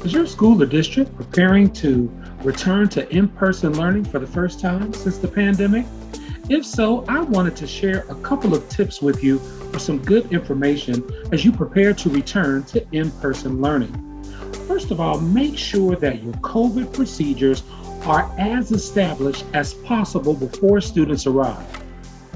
Is your school or district preparing to return to in-person learning for the first time since the pandemic? If so, I wanted to share a couple of tips with you for some good information as you prepare to return to in-person learning. First of all, make sure that your COVID procedures are as established as possible before students arrive.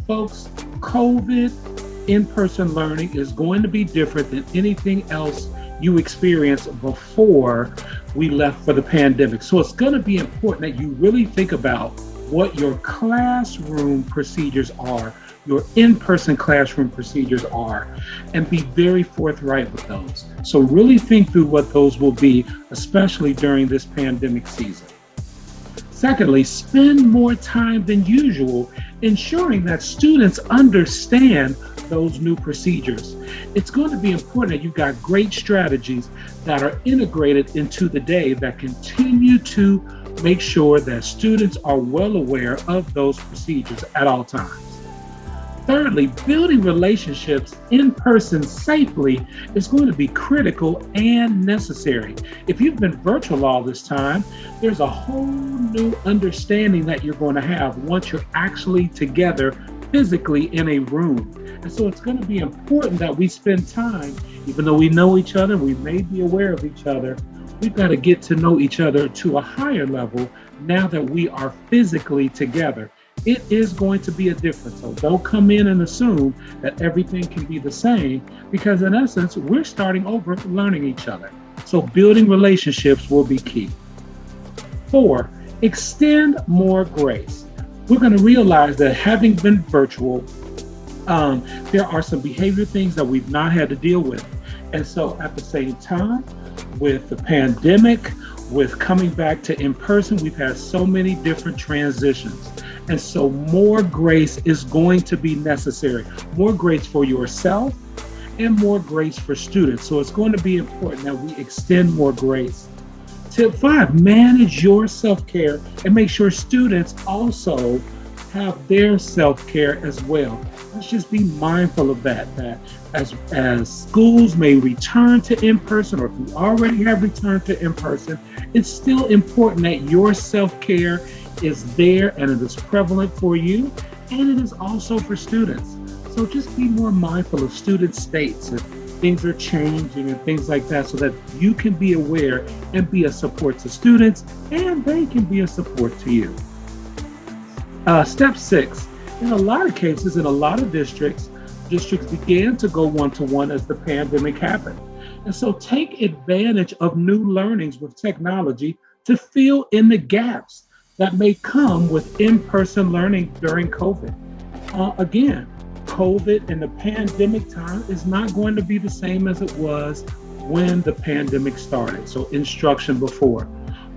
Folks, COVID in-person learning is going to be different than anything else you experienced before we left for the pandemic. So it's going to be important that you really think about what your classroom procedures are, your in-person classroom procedures are, and be very forthright with those. So really think through what those will be, especially during this pandemic season. Secondly, spend more time than usual ensuring that students understand those new procedures. It's going to be important that you've got great strategies that are integrated into the day that continue to make sure that students are well aware of those procedures at all times. Thirdly, building relationships in person safely is going to be critical and necessary. If you've been virtual all this time, there's a whole new understanding that you're going to have once you're actually together physically in a room. And so it's going to be important that we spend time, even though we know each other, we may be aware of each other, we've got to get to know each other to a higher level now that we are physically together. It is going to be a difference. So don't come in and assume that everything can be the same, because in essence, we're starting over learning each other. So building relationships will be key. 4, extend more grace. We're going to realize that having been virtual, there are some behavior things that we've not had to deal with. And so at the same time, with the pandemic, with coming back to in-person, we've had so many different transitions. And so more grace is going to be necessary. More grace for yourself and more grace for students. So it's going to be important that we extend more grace. Tip 5, manage your self-care and make sure students also have their self-care as well. Let's just be mindful of that as schools may return to in-person, or if you already have returned to in-person, it's still important that your self-care is there and it is prevalent for you, and it is also for students. So just be more mindful of student states if things are changing and things like that, so that you can be aware and be a support to students and they can be a support to you. Step 6, in a lot of cases, in a lot of districts began to go one-to-one as the pandemic happened. And so take advantage of new learnings with technology to fill in the gaps that may come with in-person learning during COVID. Again, COVID and the pandemic time is not going to be the same as it was when the pandemic started, so instruction before.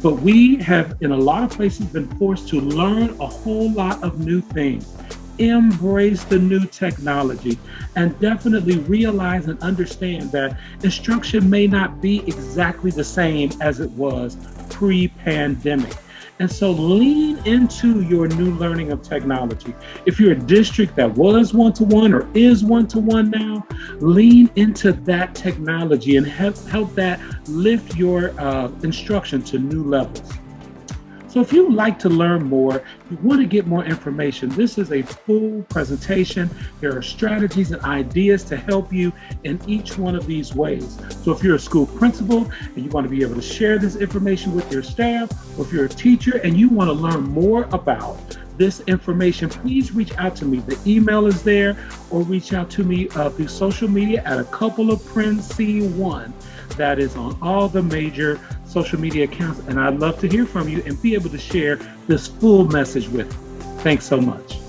But we have, in a lot of places, been forced to learn a whole lot of new things. Embrace the new technology and definitely realize and understand that instruction may not be exactly the same as it was pre-pandemic. And so lean into your new learning of technology. If you're a district that was one-to-one or is one-to-one now, lean into that technology and help that lift your instruction to new levels. So if you'd like to learn more, you want to get more information, this is a full presentation. There are strategies and ideas to help you in each one of these ways. So if you're a school principal and you want to be able to share this information with your staff, or if you're a teacher and you want to learn more about this information, please reach out to me. The email is there, or reach out to me through social media at a couple of PrinC1. That is on all the major social media accounts, and I'd love to hear from you and be able to share this full message with you. Thanks so much.